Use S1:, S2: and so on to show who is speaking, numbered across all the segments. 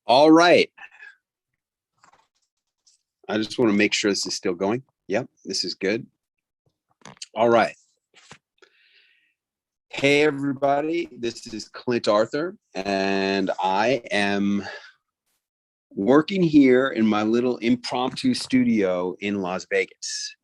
S1: All right. I just want to make sure this is still going. Yep, this is good. All right. Hey, everybody. This is Clint Arthur, and I am working here in my little impromptu studio in Las Vegas.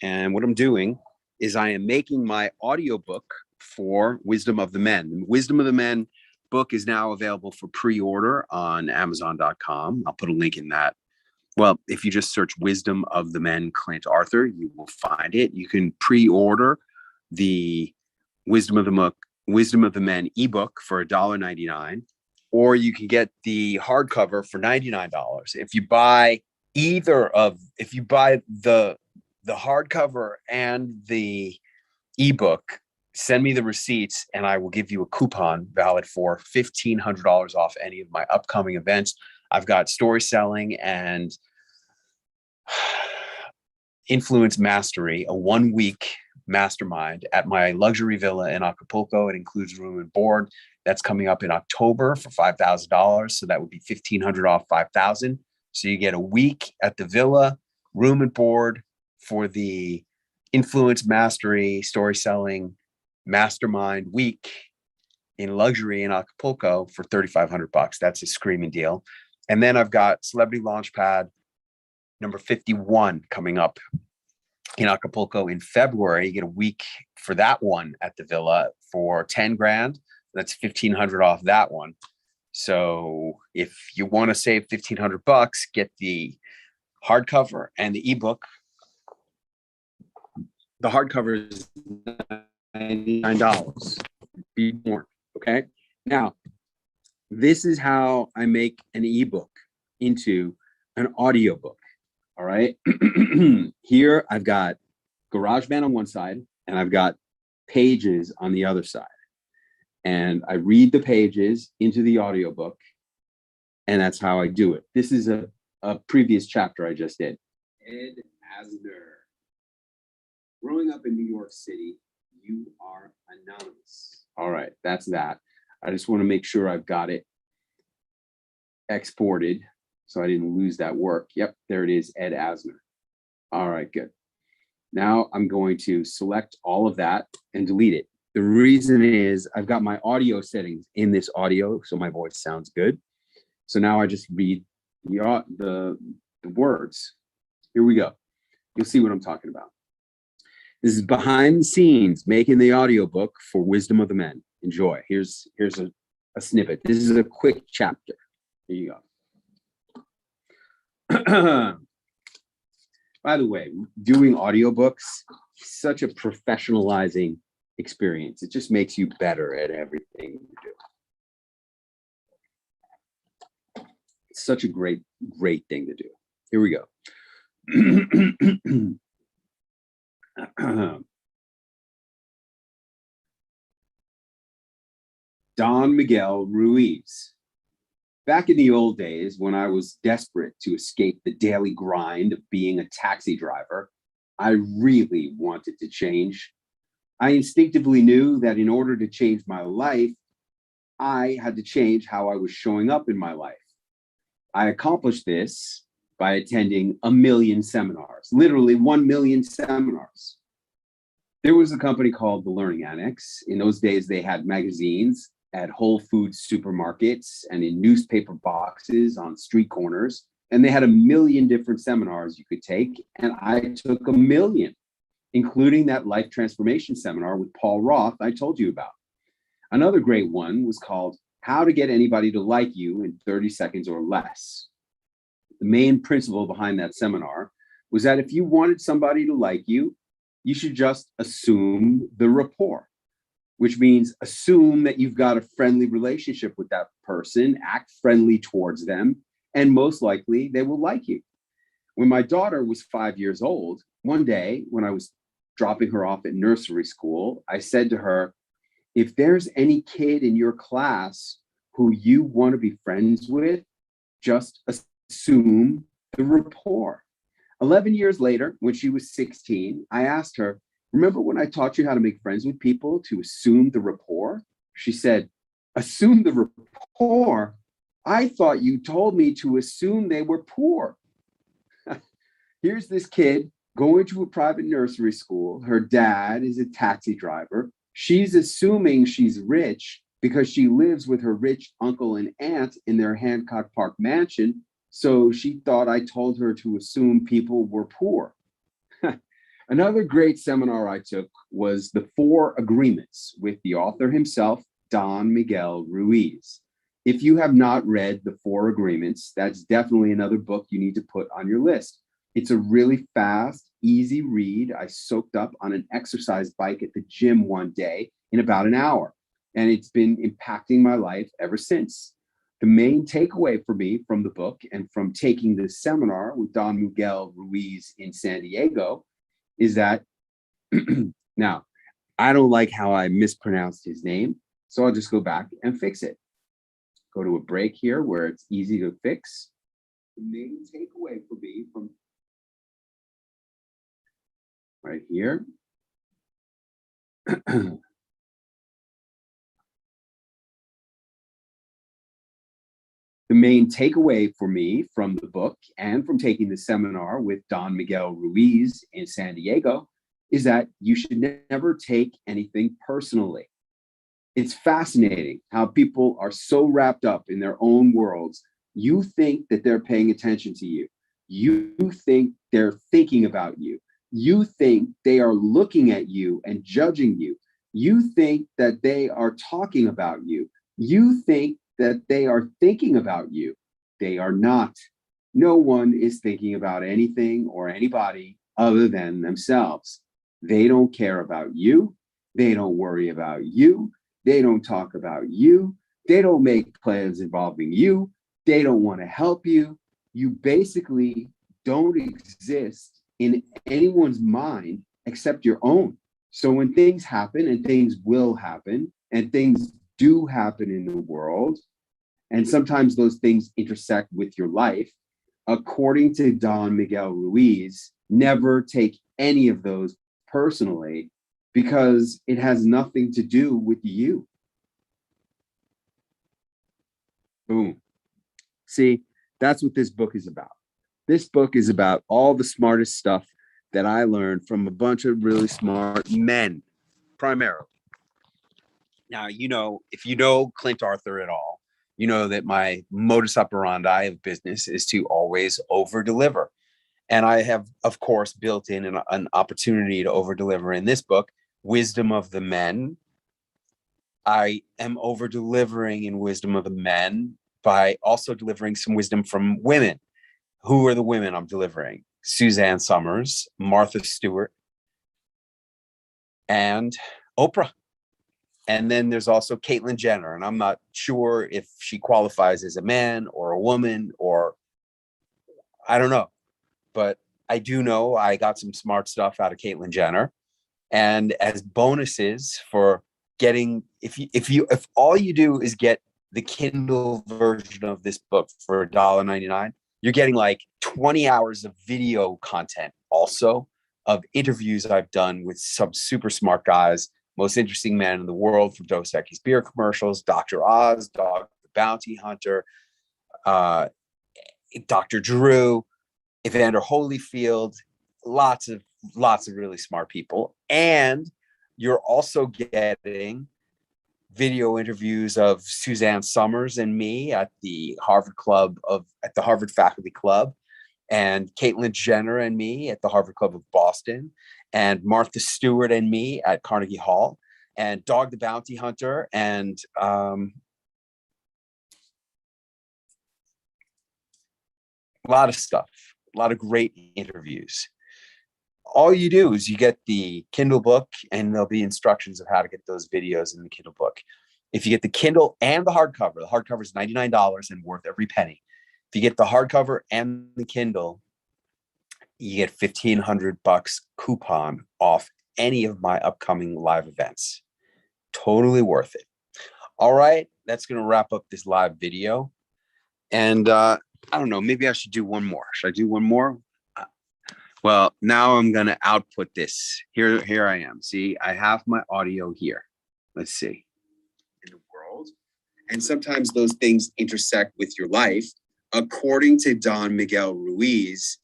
S1: And what I'm doing is I am making my audiobook for Wisdom of the Men. The Wisdom of the Men book is now available for pre-order on Amazon.com. I'll put a link in that. Well, if you just search Wisdom of the Men, Clint Arthur, you will find it. You can pre-order the Wisdom of the Men ebook for $1.99, or you can get the hardcover for $99. If you buy the hardcover and the ebook, send me the receipts and I will give you a coupon valid for $1,500 off any of my upcoming events. I've got story selling and influence mastery, a 1-week mastermind at my luxury villa in Acapulco. It includes room and board. That's coming up in October for $5,000. So that would be $1,500 off $5,000. So you get a week at the villa, room and board for the influence mastery, story selling mastermind week in luxury in Acapulco for $3,500. That's a screaming deal. And then I've got Celebrity Launchpad number 51 coming up in Acapulco in February. You get a week for that one at the villa for 10 grand. That's 1,500 off that one. So if you want to save 1,500 bucks, get the hardcover and the ebook. The hardcover is $99. Be warned. Okay. Now, this is how I make an ebook into an audiobook. All right. Here I've got GarageBand on one side and I've got Pages on the other side. And I read the pages into the audiobook, and that's how I do it. This is a previous chapter I just did. Ed Asner. Growing up in New York City, you are anonymous. All right, that's that. I just want to make sure I've got it exported so I didn't lose that work. Yep, there it is, Ed Asner. All right, good. Now I'm going to select all of that and delete it. The reason is I've got my audio settings in this audio, so my voice sounds good. So now I just read the words. Here we go. You'll see what I'm talking about. This is behind the scenes making the audiobook for Wisdom of the Men. Enjoy. Here's a snippet. This is a quick chapter. Here you go. By the way, doing audiobooks is such a professionalizing experience. It just makes you better at everything you do. It's such a great thing to do. Here we go. Don Miguel Ruiz. Back in the old days, when I was desperate to escape the daily grind of being a taxi driver, I really wanted to change. I instinctively knew that in order to change my life, I had to change how I was showing up in my life. I accomplished this by attending 1 million seminars, literally 1 million seminars. There was a company called The Learning Annex. In those days, they had magazines at Whole Foods supermarkets and in newspaper boxes on street corners. And they had 1 million different seminars you could take. And I took 1 million, including that life transformation seminar with Paul Roth I told you about. Another great one was called How to Get Anybody to Like You in 30 Seconds or Less. The main principle behind that seminar was that if you wanted somebody to like you, you should just assume the rapport, which means assume that you've got a friendly relationship with that person, act friendly towards them, and most likely they will like you. When my daughter was 5 years old, one day when I was dropping her off at nursery school, I said to her, if there's any kid in your class who you want to be friends with, just assume the rapport. 11 years later, when she was 16, I asked her, remember when I taught you how to make friends with people to assume the rapport? She said, assume the rapport? I thought you told me to assume they were poor. Here's this kid going to a private nursery school. Her dad is a taxi driver. She's assuming she's rich because she lives with her rich uncle and aunt in their Hancock Park mansion. So she thought I told her to assume people were poor. Another great seminar I took was The Four Agreements with the author himself, Don Miguel Ruiz. If you have not read The Four Agreements, that's definitely another book you need to put on your list. It's a really fast, easy read. I soaked up on an exercise bike at the gym one day in about an hour, and it's been impacting my life ever since. The main takeaway for me from the book and from taking this seminar with Don Miguel Ruiz in San Diego is that now I don't like how I mispronounced his name, so I'll just go back and fix it. Go to a break here where it's easy to fix. The main takeaway for me from right here. The main takeaway for me from the book and from taking the seminar with Don Miguel Ruiz in San Diego is that you should never take anything personally. It's fascinating how people are so wrapped up in their own worlds. You think that they're paying attention to you. You think they're thinking about you. You think they are looking at you and judging you. You think that they are talking about you. You think that they are thinking about you. They are not. No one is thinking about anything or anybody other than themselves. They don't care about you. They don't worry about you. They don't talk about you. They don't make plans involving you. They don't want to help you. You basically don't exist in anyone's mind except your own. So when things happen, and things will happen, and things do happen in the world, and sometimes those things intersect with your life, according to Don Miguel Ruiz, never take any of those personally because it has nothing to do with you. Boom. See, that's what this book is about. This book is about all the smartest stuff that I learned from a bunch of really smart men, primarily. Now, if you know Clint Arthur at all, you know that my modus operandi of business is to always over deliver. And I have, of course, built in an opportunity to over deliver in this book, Wisdom of the Men. I am over delivering in Wisdom of the Men by also delivering some wisdom from women. Who are the women I'm delivering? Suzanne Summers, Martha Stewart, and Oprah. And then there's also Caitlyn Jenner. And I'm not sure if she qualifies as a man or a woman, or I don't know. But I do know I got some smart stuff out of Caitlyn Jenner. And as bonuses for getting, if all you do is get the Kindle version of this book for $1.99, you're getting like 20 hours of video content also of interviews I've done with some super smart guys, most interesting man in the world, from Dos Equis beer commercials, Dr. Oz, Dog the Bounty Hunter, Dr. Drew, Evander Holyfield, lots of really smart people. And you're also getting video interviews of Suzanne Summers and me at the Harvard Faculty Club, and Caitlyn Jenner and me at the Harvard Club of Boston, and Martha Stewart and me at Carnegie Hall, and Dog the Bounty Hunter, and a lot of stuff, a lot of great interviews. All you do is you get the Kindle book, and there'll be instructions of how to get those videos in the Kindle book. If you get the Kindle and the hardcover is $99 and worth every penny. If you get the hardcover and the Kindle, you get $1,500 coupon off any of my upcoming live events. Totally worth it. All right, that's going to wrap up this live video. And I don't know, maybe I should do one more. Should I do one more? Well, now I'm going to output this. Here I am. See, I have my audio here. Let's see. In the world. And sometimes those things intersect with your life. According to Don Miguel Ruiz,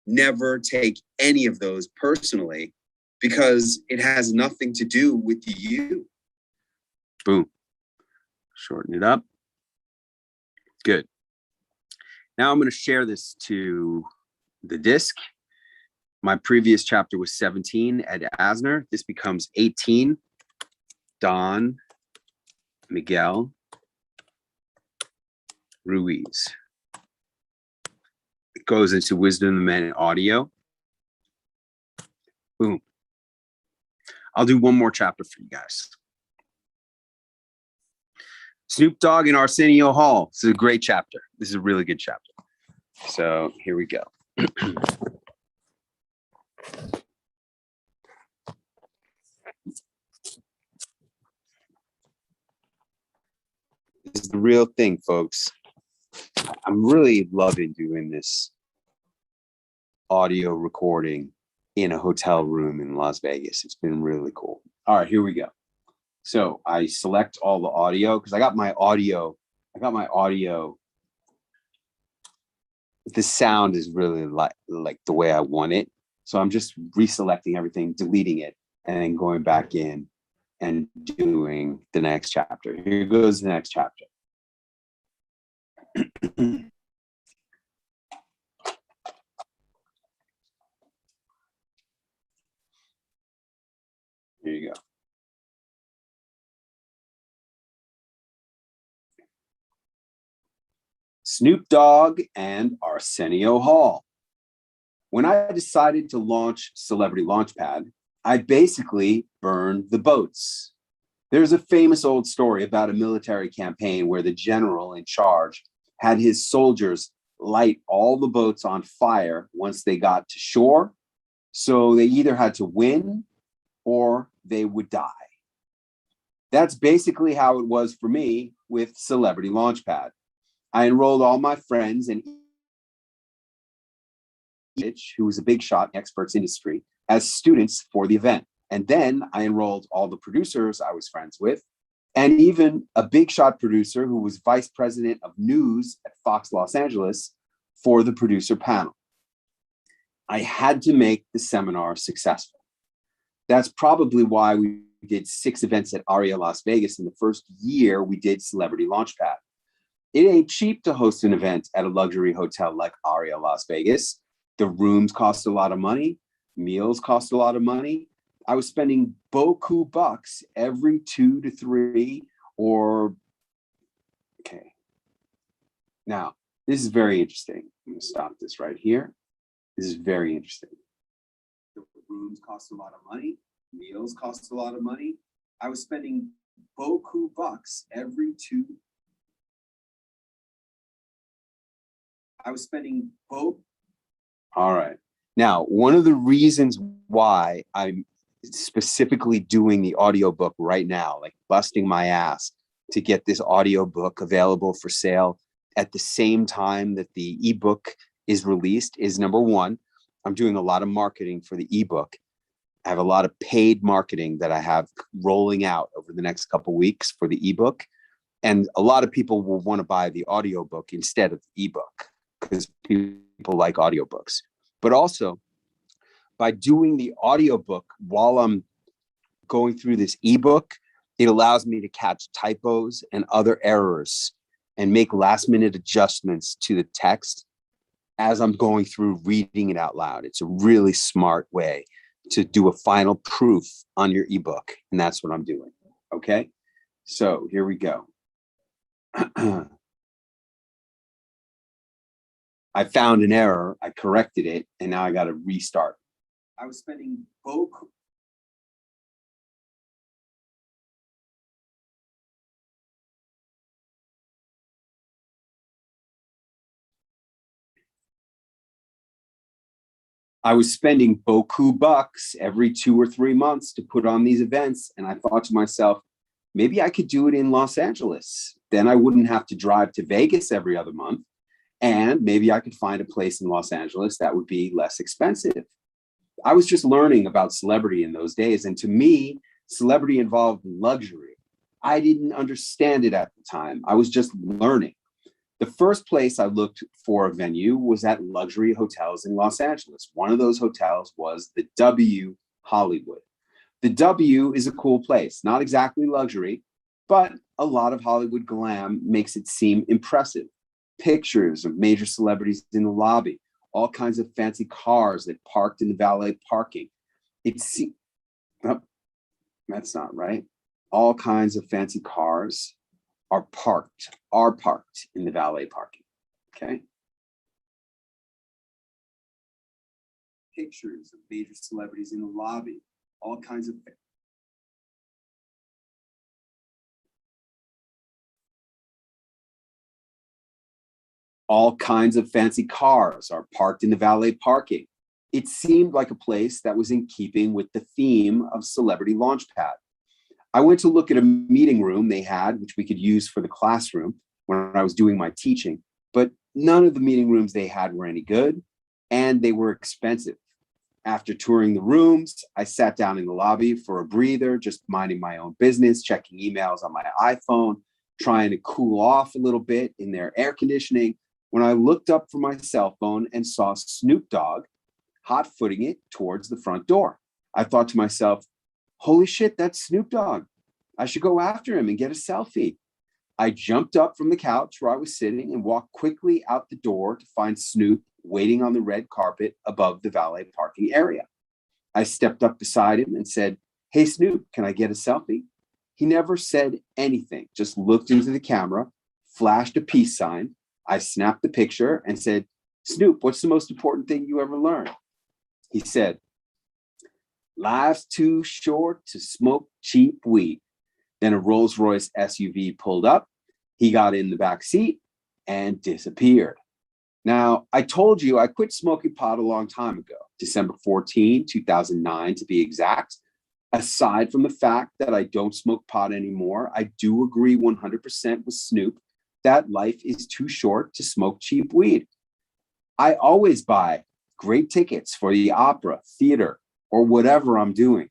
S1: never take any of those personally because it has nothing to do with you. Boom. Shorten it up. Good. Now I'm going to share this to the disc. My previous chapter was 17, Ed Asner. This becomes 18, Don Miguel Ruiz. It goes into Wisdom of the Men audio. Boom. I'll do one more chapter for you guys. Snoop Dogg and Arsenio Hall. This is a great chapter. This is a really good chapter. So here we go. This is the real thing, folks. I'm really loving doing this audio recording in a hotel room in Las Vegas. It's been really cool. All right, here we go. So I select all the audio because I got my audio. The sound is really like the way I want it. So I'm just reselecting everything, deleting it, and then going back in and doing the next chapter. Here goes the next chapter. Here you go. Snoop Dogg and Arsenio Hall. When I decided to launch Celebrity Launchpad, I basically burned the boats. There's a famous old story about a military campaign where the general in charge had his soldiers light all the boats on fire once they got to shore. So they either had to win or they would die. That's basically how it was for me with Celebrity Launchpad. I enrolled all my friends and who was a big shot in experts industry as students for the event. And then I enrolled all the producers I was friends with, and even a big shot producer who was vice president of news at Fox Los Angeles for the producer panel. I had to make the seminar successful. That's probably why we did 6 events at Aria Las Vegas in the first year we did Celebrity Launchpad. It ain't cheap to host an event at a luxury hotel like Aria Las Vegas. The rooms cost a lot of money. Meals cost a lot of money. I was spending beaucoup bucks every 2 to 3 or, okay. Now, this is very interesting. I'm gonna stop this right here. This is very interesting. The rooms cost a lot of money. Meals cost a lot of money. I was spending beaucoup bucks every 2. I was spending both. All right. Now, one of the reasons why I'm specifically doing the audiobook right now, like busting my ass to get this audiobook available for sale at the same time that the ebook is released, is number one, I'm doing a lot of marketing for the ebook. I have a lot of paid marketing that I have rolling out over the next couple of weeks for the ebook. And a lot of people will want to buy the audiobook instead of the ebook because people like audiobooks. But also, by doing the audiobook while I'm going through this ebook, it allows me to catch typos and other errors and make last minute adjustments to the text as I'm going through reading it out loud. It's a really smart way to do a final proof on your ebook. And that's what I'm doing. Okay. So here we go. I found an error. I corrected it. And now I got to restart. I was spending beaucoup. I was spending beaucoup bucks every 2 or 3 months to put on these events. And I thought to myself, maybe I could do it in Los Angeles. Then I wouldn't have to drive to Vegas every other month. And maybe I could find a place in Los Angeles that would be less expensive. I was just learning about celebrity in those days. And to me, celebrity involved luxury. I didn't understand it at the time. I was just learning. The first place I looked for a venue was at luxury hotels in Los Angeles. One of those hotels was the W Hollywood. The W is a cool place, not exactly luxury, but a lot of Hollywood glam makes it seem impressive. Pictures of major celebrities in the lobby, all kinds of fancy cars that parked in the valet parking. It's oh, that's not right. All kinds of fancy cars are parked in the valet parking. Okay. Pictures of major celebrities in the lobby, all kinds of fancy cars are parked in the valet parking. It seemed like a place that was in keeping with the theme of Celebrity Launchpad. I went to look at a meeting room they had, which we could use for the classroom when I was doing my teaching, but none of the meeting rooms they had were any good, and they were expensive. After touring the rooms, I sat down in the lobby for a breather, just minding my own business, checking emails on my iPhone, trying to cool off a little bit in their air conditioning, when I looked up from my cell phone and saw Snoop Dogg hot footing it towards the front door. I thought to myself, holy shit, that's Snoop Dogg. I should go after him and get a selfie. I jumped up from the couch where I was sitting and walked quickly out the door to find Snoop waiting on the red carpet above the valet parking area. I stepped up beside him and said, hey, Snoop, can I get a selfie? He never said anything, just looked into the camera, flashed a peace sign. I snapped the picture and said, Snoop, what's the most important thing you ever learned? He said, life's too short to smoke cheap weed. Then a Rolls-Royce SUV pulled up. He got in the back seat and disappeared. Now, I told you I quit smoking pot a long time ago, December 14, 2009, to be exact. Aside from the fact that I don't smoke pot anymore, I do agree 100% with Snoop that life is too short to smoke cheap weed. I always buy great tickets for the opera, theater, or whatever I'm doing.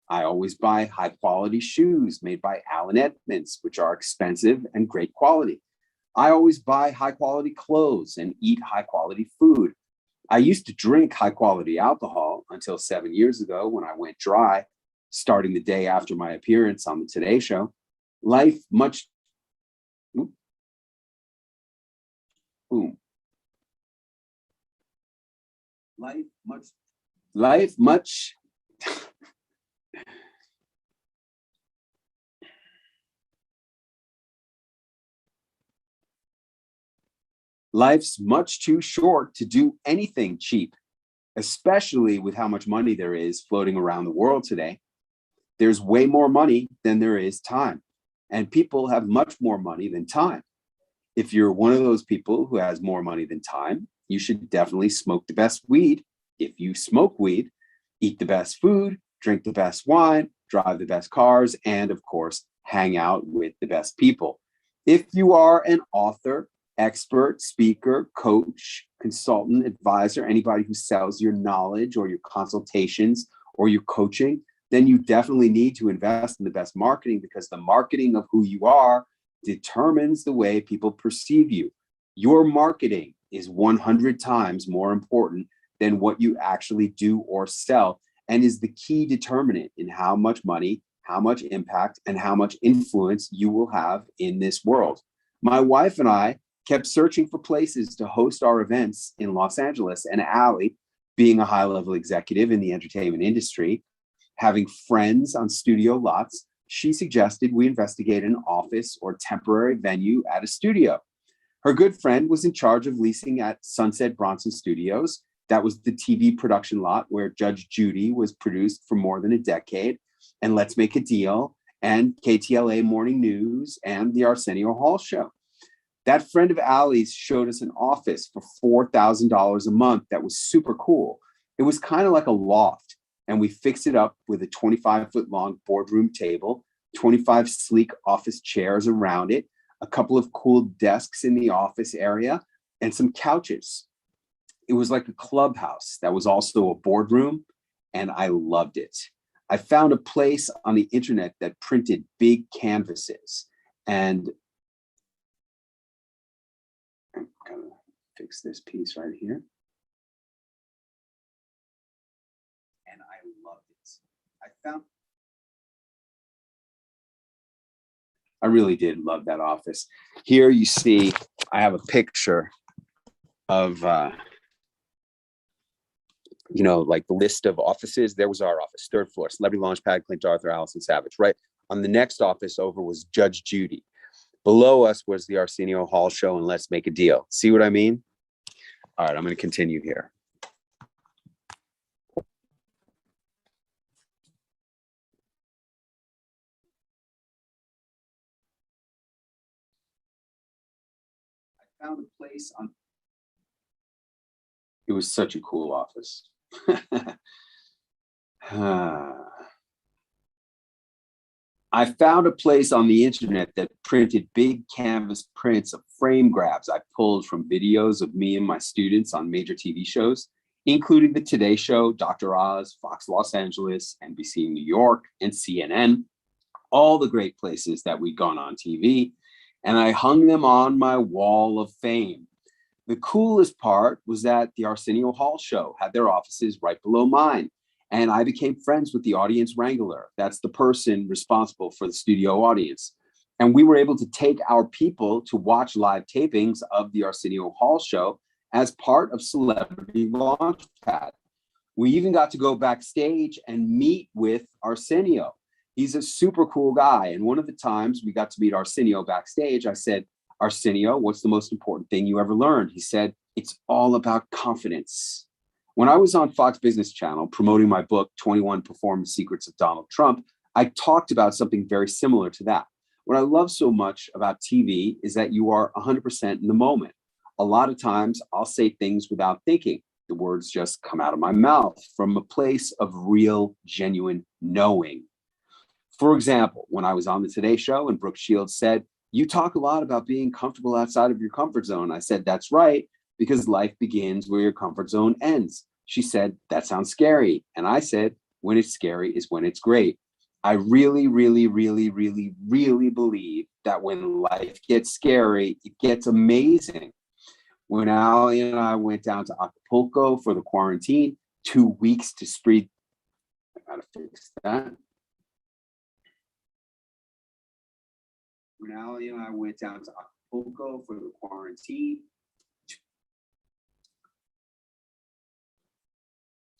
S1: I always buy high quality shoes made by Allen Edmonds, which are expensive and great quality. I always buy high quality clothes and eat high quality food. I used to drink high quality alcohol until 7 years ago when I went dry, starting the day after my appearance on the Today Show. Life much, boom. Life much, life's much too short to do anything cheap, especially with how much money there is floating around the world today. There's way more money than there is time, and people have much more money than time. If you're one of those people who has more money than time, you should definitely smoke the best weed. If you smoke weed, eat the best food, drink the best wine, drive the best cars, and of course, hang out with the best people. If you are an author, expert, speaker, coach, consultant, advisor, anybody who sells your knowledge or your consultations or your coaching, then you definitely need to invest in the best marketing, because the marketing of who you are determines the way people perceive you. Your marketing is 100 times more important than what you actually do or sell, and is the key determinant in how much money, how much impact, and how much influence you will have in this world. My wife and I kept searching for places to host our events in Los Angeles, and Allie, being a high-level executive in the entertainment industry, having friends on studio lots, she suggested we investigate an office or temporary venue at a studio. Her good friend was in charge of leasing at Sunset Bronson Studios. That was the TV production lot where Judge Judy was produced for more than a decade, and Let's Make a Deal, and KTLA Morning News, and the Arsenio Hall Show. That friend of Allie's showed us an office for $4,000 a month that was super cool. It was kind of like a loft, and we fixed it up with a 25-foot long boardroom table, 25 sleek office chairs around it, a couple of cool desks in the office area, and some couches. It was like a clubhouse that was also a boardroom, and I loved it. I found a place on the internet that printed big canvases. And I'm gonna fix this piece right here. And I loved it. I really did love that office. Here you see, I have a picture of, like the list of offices. There was our office, third floor, Celebrity Launchpad, Clint Arthur, Allison Savage. Right on the next office over was Judge Judy. Below us was the Arsenio Hall show and Let's Make a Deal. See what I mean? All right, I'm going to continue here. I found a place on. It was such a cool office. I found a place on the internet that printed big canvas prints of frame grabs I pulled from videos of me and my students on major TV shows, including The Today Show, Dr. Oz, Fox Los Angeles, NBC New York, and CNN, all the great places that we'd gone on TV, and I hung them on my wall of fame. The coolest part was that the Arsenio Hall show had their offices right below mine. And I became friends with the audience wrangler. That's the person responsible for the studio audience. And we were able to take our people to watch live tapings of the Arsenio Hall show as part of Celebrity Launchpad. We even got to go backstage and meet with Arsenio. He's a super cool guy. And one of the times we got to meet Arsenio backstage, I said, Arsenio, what's the most important thing you ever learned? He said, it's all about confidence. When I was on Fox Business Channel promoting my book, 21 Performance Secrets of Donald Trump, I talked about something very similar to that. What I love so much about TV is that you are 100% in the moment. A lot of times I'll say things without thinking. The words just come out of my mouth from a place of real, genuine knowing. For example, when I was on the Today Show and Brooke Shields said, you talk a lot about being comfortable outside of your comfort zone. I said, that's right, because life begins where your comfort zone ends. She said, that sounds scary. And I said, when it's scary is when it's great. I really, really, really, really, really believe that when life gets scary, it gets amazing. When Ali and I went down to Acapulco for the quarantine, 2 weeks to spread. I gotta fix that. When Ali and I went down to Acapulco for the quarantine,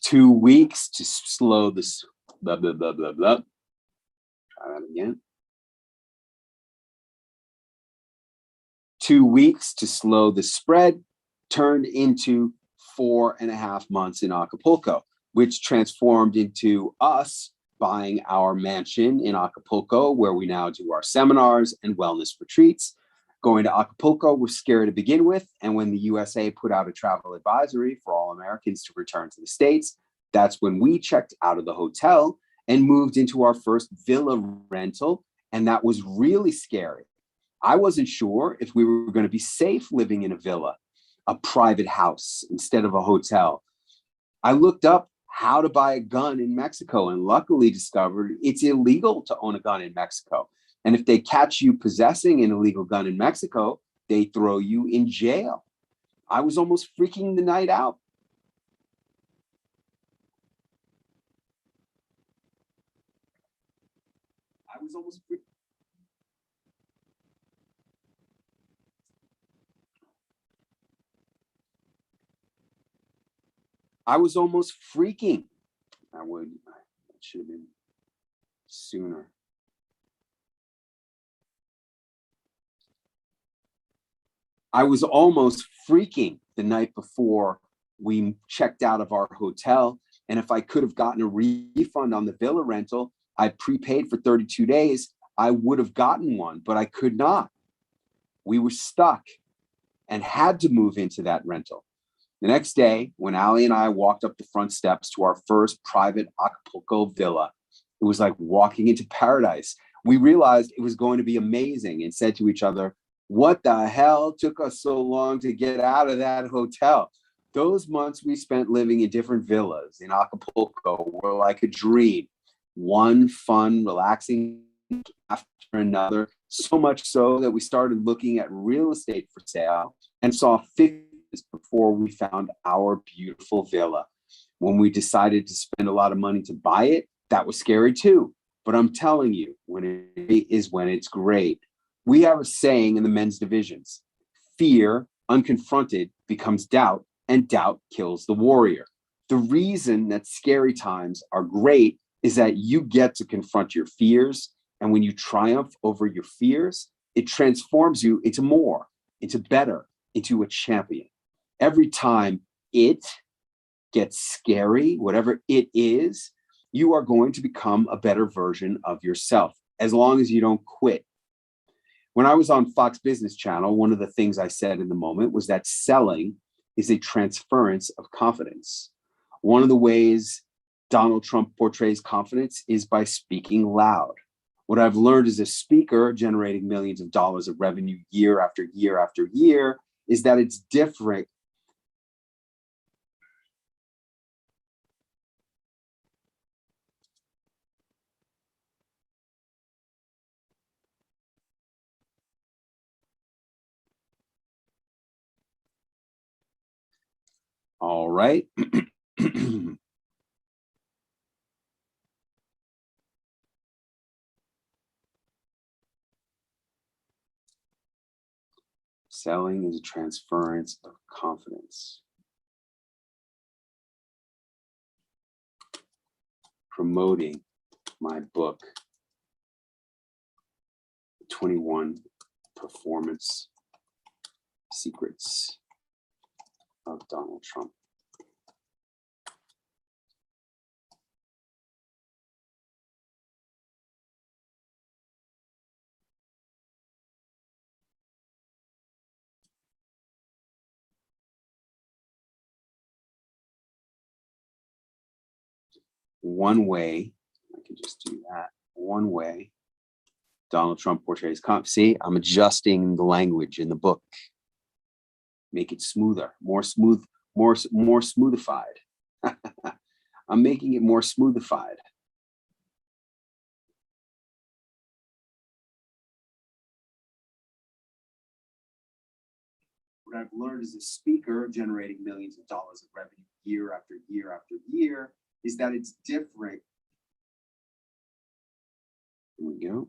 S1: 2 weeks to slow this blah, blah, blah, blah, blah. Try that again. 2 weeks to slow the spread turned into 4.5 months in Acapulco, which transformed into us buying our mansion in Acapulco, where we now do our seminars and wellness retreats. Going to Acapulco was scary to begin with. And when the USA put out a travel advisory for all Americans to return to the States, that's when we checked out of the hotel and moved into our first villa rental. And that was really scary. I wasn't sure if we were going to be safe living in a villa, a private house instead of a hotel. I looked up how to buy a gun in Mexico and luckily discovered it's illegal to own a gun in Mexico. And if they catch you possessing an illegal gun in Mexico, they throw you in jail. I was almost freaking the night out. I was almost freaking. I was almost freaking. It should have been sooner. I was almost freaking the night before we checked out of our hotel. And if I could have gotten a refund on the villa rental, I prepaid for 32 days, I would have gotten one, but I could not. We were stuck and had to move into that rental. The next day, when Ali and I walked up the front steps to our first private Acapulco villa, it was like walking into paradise. We realized it was going to be amazing and said to each other, what the hell took us so long to get out of that hotel? Those months we spent living in different villas in Acapulco were like a dream. one fun, relaxing after another. So much so that we started looking at real estate for sale and saw 50 before we found our beautiful villa. When we decided to spend a lot of money to buy it, that was scary too. But I'm telling you, when it's great. We have a saying in the men's divisions: fear unconfronted becomes doubt, and doubt kills the warrior. The reason that scary times are great is that you get to confront your fears. And when you triumph over your fears, it transforms you into more, into better, into a champion. Every time it gets scary, whatever it is, you are going to become a better version of yourself, as long as you don't quit. When I was on Fox Business Channel, one of the things I said in the moment was that selling is a transference of confidence. One of the ways Donald Trump portrays confidence is by speaking loud. What I've learned as a speaker, generating millions of dollars of revenue year after year after year, is that it's different. All right. Selling is a transference of confidence. Promoting my book, 21 Performance Secrets of Donald Trump. One way, I can just do that. One way Donald Trump portrays confidence. See, I'm adjusting the language in the book. Make it smoother, more smoothified. I'm making it more smoothified. What I've learned as a speaker, generating millions of dollars of revenue year after year after year, is that it's different. Here we go.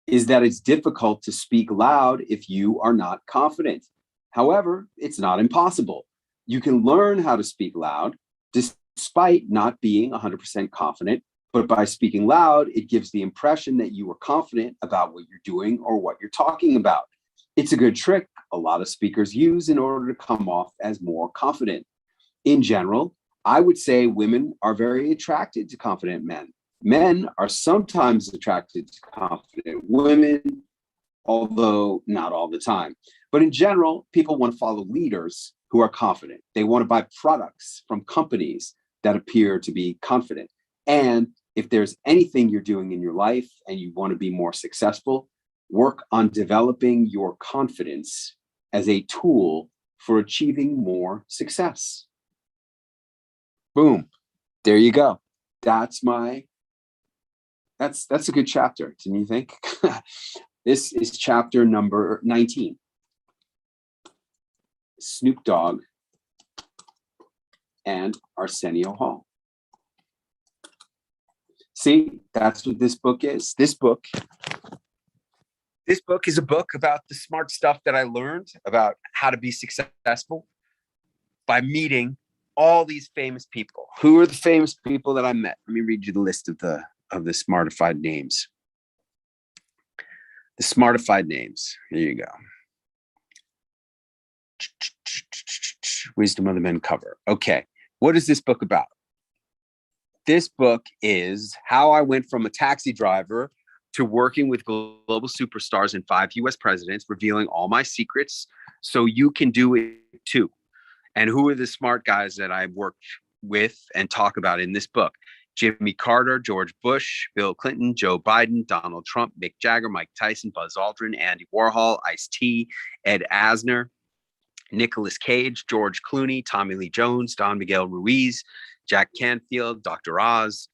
S1: Is that it's difficult to speak loud if you are not confident. However, it's not impossible. You can learn how to speak loud despite not being 100% confident, but by speaking loud, it gives the impression that you are confident about what you're doing or what you're talking about. It's a good trick a lot of speakers use in order to come off as more confident. In general, I would say women are very attracted to confident men. Men are sometimes attracted to confident women, although not all the time. But in general, people want to follow leaders who are confident. They want to buy products from companies that appear to be confident. And if there's anything you're doing in your life and you want to be more successful, work on developing your confidence as a tool for achieving more success. Boom. There you go. That's a good chapter, didn't you think? This is chapter number 19. Snoop Dogg and Arsenio Hall. See, that's what this book is. This book is a book about the smart stuff that I learned about how to be successful by meeting all these famous people. Who are the famous people that I met? Let me read you the list of the smartified names. The smartified names. There you go. Wisdom of the Men cover. Okay. What is this book about? This book is how I went from a taxi driver to working with global superstars and 5 US presidents, revealing all my secrets so you can do it too. And who are the smart guys that I've worked with and talk about in this book? Jimmy Carter, George Bush, Bill Clinton, Joe Biden, Donald Trump, Mick Jagger, Mike Tyson, Buzz Aldrin, Andy Warhol, Ice-T, Ed Asner, Nicolas Cage, George Clooney, Tommy Lee Jones, Don Miguel Ruiz, Jack Canfield, Dr. Oz,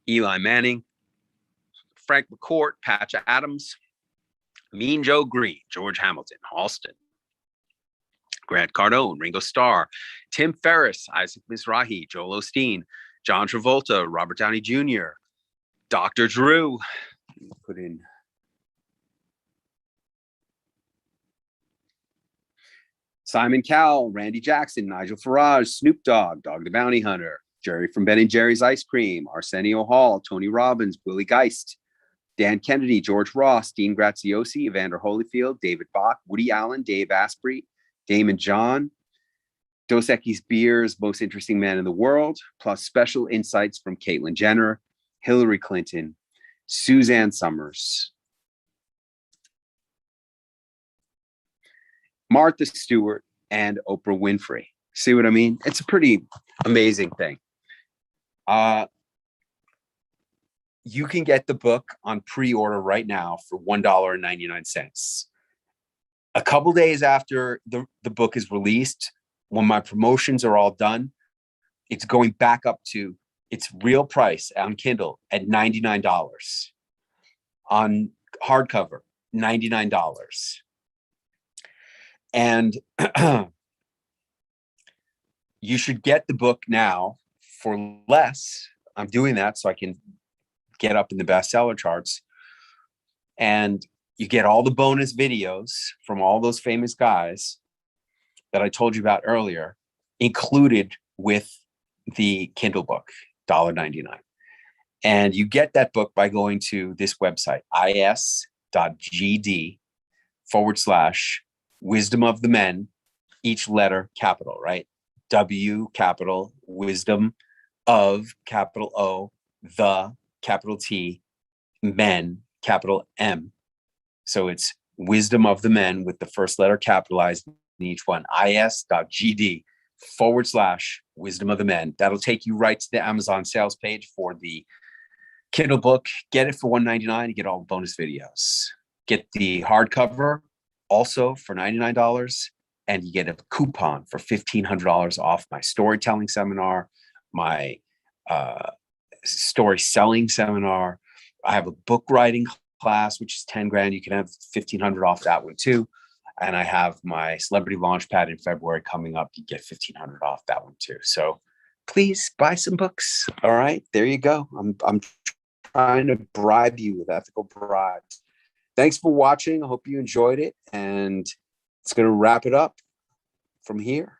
S1: Eli Manning, Frank McCourt, Patch Adams, Mean Joe Green, George Hamilton, Halston, Grant Cardone, Ringo Starr, Tim Ferriss, Isaac Mizrahi, Joel Osteen, John Travolta, Robert Downey Jr., Dr. Drew. Put in Simon Cowell, Randy Jackson, Nigel Farage, Snoop Dogg, Dog the Bounty Hunter, Jerry from Ben and Jerry's Ice Cream, Arsenio Hall, Tony Robbins, Willie Geist, Dan Kennedy, George Ross, Dean Graziosi, Evander Holyfield, David Bach, Woody Allen, Dave Asprey, Damon John, Dos Equis Beer's Most Interesting Man in the World, plus special insights from Caitlyn Jenner, Hillary Clinton, Suzanne Summers, Martha Stewart, and Oprah Winfrey. See what I mean? It's a pretty amazing thing. You can get the book on pre-order right now for $1.99. A couple days after the book is released, when my promotions are all done, it's going back up to its real price on Kindle at $99. On hardcover, $99. And you should get the book now for less. I'm doing that so I can get up in the bestseller charts. And you get all the bonus videos from all those famous guys that I told you about earlier, included with the Kindle book, $1.99. And you get that book by going to this website, is.gd/Wisdom of the Men, each letter capital, right? W capital, wisdom of capital O, the capital T, men, capital M. So it's Wisdom of the Men with the first letter capitalized in each one, is.gd/Wisdom of the Men. That'll take you right to the Amazon sales page for the Kindle book. Get it for $1.99. You get all the bonus videos. Get the hardcover also for $99, and you get a coupon for $1,500 off my storytelling seminar, my story selling seminar. I have a book writing class, which is 10 grand. You can have 1,500 off that one too. And I have my celebrity launch pad in February coming up. You get 1,500 off that one too. So please buy some books. All right, there you go. I'm trying to bribe you with ethical bribes. Thanks for watching. I hope you enjoyed it. And it's going to wrap it up from here.